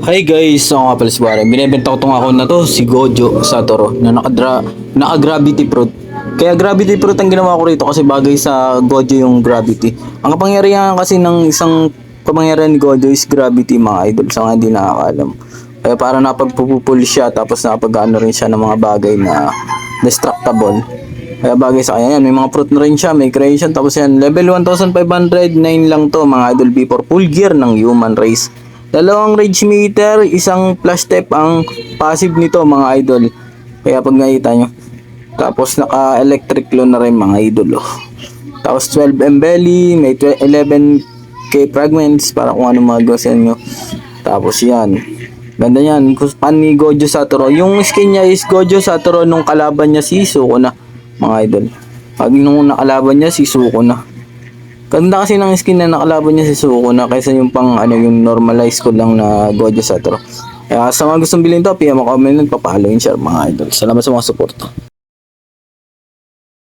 Hi guys, ako nga pala si Warren. Binibenta ko tong ako na to, si Gojo Satoru, na naka-gravity fruit. Kaya gravity fruit ang ginawa ko rito kasi bagay sa Gojo yung gravity. Ang kapangyarihan kasi ng isang kapangyarihan ni Gojo is gravity mga idol, sa mga hindi nakakaalam. Kaya para napagpupul siya tapos napag-ano rin siya ng mga bagay na destructible. Kaya bagay sa kanya yan, may mga fruit na rin siya, may creation, tapos yan, level 1509 lang to mga idol before full gear ng human race. Dalawang rage meter, isang flash step ang passive nito mga idol. Kaya pag nakita nyo. Tapos naka-electric loan na rin mga idol. Oh. Tapos 12 belly, may 11k fragments para kung ano magawa nyo. Tapos yan. Ganda yan. Pan ni Gojo Satoru. Yung skin niya is Gojo Satoru nung kalaban niya si Sukuna mga idol. Pag nung nakalaban niya si Sukuna. Ganda kasi ng skin na nakalaban niya si Sukuna kaysa yung pang ano yung normalize ko lang na Gojo Satoru. Kaya sa mga gustong bilhin to, PM ako comment, papalo and share mga idol. Salamat sa mga support.